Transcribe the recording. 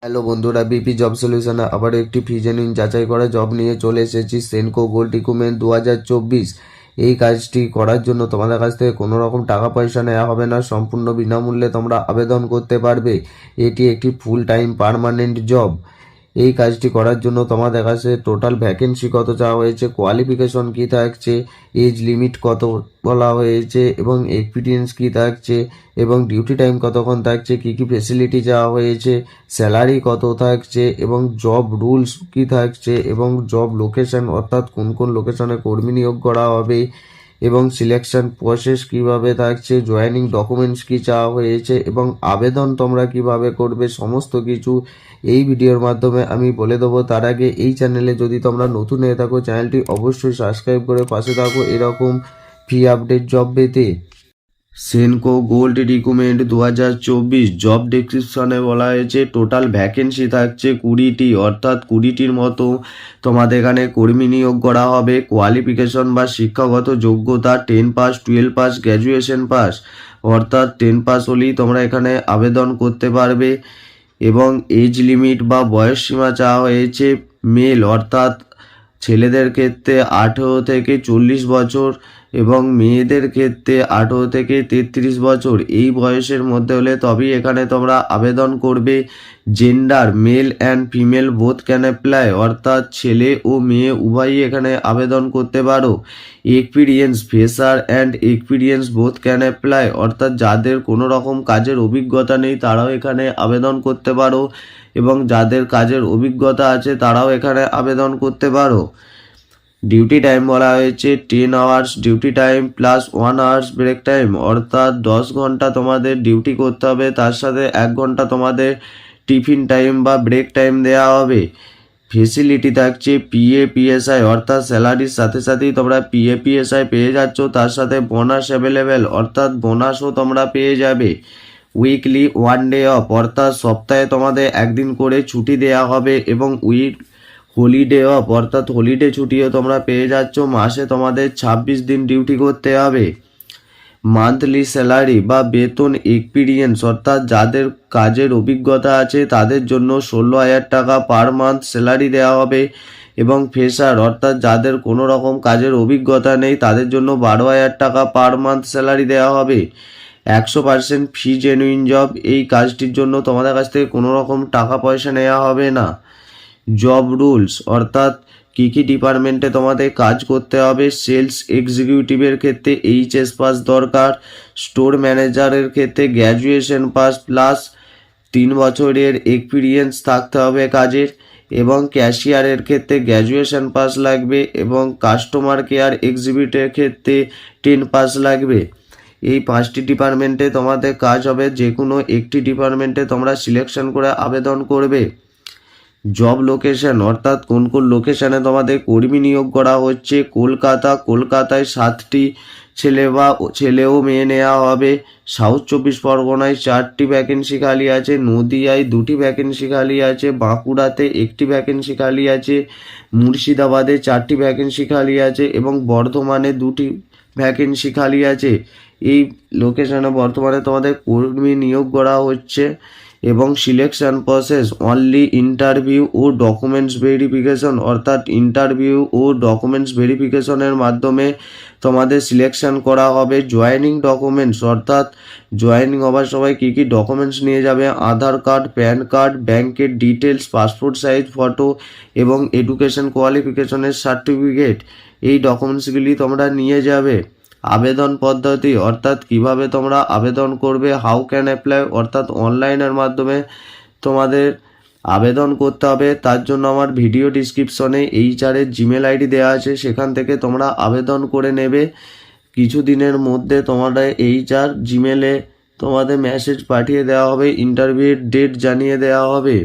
Hello বন্ধুরা, BP job সলিউশনে আবারও একটি ফি জেনুইন যাচাই করা জব নিয়ে চলে এসেছি। Senco gold recruitment 2024। এই কাজটি করার জন্য তোমাদের কাছ থেকে কোনো রকম টাকা পয়সা নেওয়া হবে না, সম্পূর্ণ বিনামূল্যে তোমরা আবেদন করতে পারবে। এটি একটি ফুল টাইম পার্মানেন্ট জব। এই কাজটি করার জন্য তোমাদের কাছে টোটাল ভ্যাকেন্সি কত চাওয়া হয়েছে, কোয়ালিফিকেশন কী থাকছে, এজ লিমিট কত বলা হয়েছে এবং এক্সপিরিয়েন্স কী থাকছে এবং ডিউটি টাইম কতক্ষণ থাকছে, কী কী ফেসিলিটি চাওয়া হয়েছে, স্যালারি কত থাকছে এবং জব রুলস কী থাকছে এবং জব লোকেশন অর্থাৎ কোন কোন লোকেশনে কর্মী নিয়োগ করা হবে এবং সিলেকশন প্রসেস কিভাবে থাকছে, জয়েনিং ডকুমেন্টস কি চাওয়া হয়েছে এবং আবেদন তোমরা কিভাবে করবে, সমস্ত কিছু এই ভিডিওর মাধ্যমে আমি বলে দেবো। তার আগে এই চ্যানেলে যদি তোমরা নতুন হয়ে থাকো, চ্যানেলটি অবশ্যই সাবস্ক্রাইব করে পাশে থাকো এরকম ফ্রি আপডেট জব পেতে। সেনকো গোল্ড রিক্রুটমেন্ট 2024 জব ডেসক্রিপশনে বলা হয়েছে টোটাল ভ্যাকেন্সি থাকছে 20টি, অর্থাৎ 20টির মতো তোমাদের এখানে কর্মী নিয়োগ করা হবে। কোয়ালিফিকেশন বা শিক্ষাগত যোগ্যতা 10 পাস, 12 পাস, গ্র্যাজুয়েশন পাস, অর্থাৎ 10 পাস হলেই তোমরা এখানে আবেদন করতে পারবে। এবং এজ লিমিট বা বয়স সীমা চাওয়া হয়েছে মেল অর্থাৎ ছেলেদের ক্ষেত্রে 18 থেকে 40 বছর এবং মেয়েদের ক্ষেত্রে 18 থেকে 33 বছর। এই বয়সের মধ্যে হলে তবেই এখানে তোমরা আবেদন করবে। Gender male and female both can apply, অর্থাৎ ছেলে ও মেয়ে উভয়ই এখানে আবেদন করতে পারো। Experience fresher and experience both can apply, অর্থাৎ যাদের কোনো রকম কাজের অভিজ্ঞতা নেই তারাও এখানে আবেদন করতে পারো এবং যাদের কাজের অভিজ্ঞতা আছে তারাও এখানে আবেদন করতে পারো। ডিউটি টাইম বলা হয়েছে 10 hours duty time plus 1 hours break time, অর্থাৎ 10 ঘন্টা তোমাদের ডিউটি করতে হবে, তার সাথে 1 ঘন্টা তোমাদের টিফিন টাইম বা ব্রেক টাইম দেওয়া হবে। ফেসিলিটি থাকছে পিএপিএসআই, অর্থাৎ স্যালারির সাথে সাথেই তোমরা পিএপিএসআই পেয়ে যাচ্ছ, তার সাথে বোনাস অ্যাভেলেবেল, অর্থাৎ বোনাসও তোমরা পেয়ে যাবে। উইকলি 1 ডে অফ, অর্থাৎ সপ্তাহে তোমাদের একদিন করে ছুটি দেওয়া হবে এবং হলিডে অফ, অর্থাৎ হলিডে ছুটিও তোমরা পেয়ে যাচ্ছ। মাসে তোমাদের 26 দিন ডিউটি করতে হবে। মান্থলি স্যালারি বা বেতন এক্সপিরিয়েন্স, অর্থাৎ যাদের কাজের অভিজ্ঞতা আছে তাদের জন্য 16,000 টাকা পার মান্থ স্যালারি দেওয়া হবে এবং ফ্রেশার অর্থাৎ যাদের কোনো রকম কাজের অভিজ্ঞতা নেই তাদের জন্য 12,000 টাকা পার মান্থ স্যালারি দেওয়া হবে। 100% ফি জেনুইন জব। এই কাজটির জন্য তোমাদের কাছ থেকে কোনো রকম টাকা পয়সা নেওয়া হবে না। জব রুলস, অর্থাৎ কী কী ডিপার্টমেন্টে তোমাদের কাজ করতে হবে। সেলস এক্সিকিউটিভের ক্ষেত্রে এইচএস পাস দরকার, স্টোর ম্যানেজারের ক্ষেত্রে গ্র্যাজুয়েশন পাস প্লাস 3 বছরের এক্সপিরিয়েন্স থাকতে হবে কাজের, এবং ক্যাশিয়ারের ক্ষেত্রে গ্র্যাজুয়েশন পাস লাগবে এবং কাস্টমার কেয়ার এক্সিকিউটিভের ক্ষেত্রে 10 পাস লাগবে। এই 5টি ডিপার্টমেন্টে তোমাদের কাজ হবে, যে কোনো একটি ডিপার্টমেন্টে তোমরা সিলেকশন করে আবেদন করবে। জব লোকেশন, অর্থাৎ কোন কোন লোকেশনে তোমাদের কর্মী নিয়োগ করা হচ্ছে। কলকাতায় 7টি ছেলে ও মেয়ে নেওয়া হবে। সাউথ 24 পরগনায় 4টি ভ্যাকেন্সি খালি আছে, নদিয়ায় 2টি ভ্যাকেন্সি খালি আছে, বাঁকুড়াতে 1টি ভ্যাকেন্সি খালি আছে, মুর্শিদাবাদে 4টি ভ্যাকেন্সি খালি আছে এবং বর্ধমানে 2টি ভ্যাকেন্সি খালি আছে। এই লোকেশনে বর্তমানে তোমাদের কর্মী নিয়োগ করা হচ্ছে এবং সিলেকশন প্রসেস অনলি ইন্টারভিউ ও ডকুমেন্টস ভেরিফিকেশন, অর্থাৎ ইন্টারভিউ ও ডকুমেন্টস ভেরিফিকেশনের মাধ্যমে তোমাদের সিলেকশন করা হবে। জয়েনিং ডকুমেন্টস, অর্থাৎ জয়েনিং হবার সময় কী কী ডকুমেন্টস নিয়ে যাবে। আধার কার্ড, প্যান কার্ড, ব্যাংকের ডিটেলস, পাসপোর্ট সাইজ ফটো এবং এডুকেশন কোয়ালিফিকেশনের সার্টিফিকেট, এই ডকুমেন্টসগুলি তোমরা নিয়ে যাবে। আবেদন পদ্ধতি, অর্থাৎ কিভাবে তোমরা আবেদন করবে। হাউ ক্যান অ্যাপ্লাই, অর্থাৎ অনলাইনের মাধ্যমে তোমাদের আবেদন করতে হবে। তার জন্য আমার ভিডিও ডিসক্রিপশনে HR-এর জিমেল আইডি দেওয়া আছে, সেখান থেকে তোমরা আবেদন করে নেবে। কিছু দিনের মধ্যে তোমাদের HR জিমেলে তোমাদের মেসেজ পাঠিয়ে দেওয়া হবে, ইন্টারভিউর ডেট জানিয়ে দেওয়া হবে।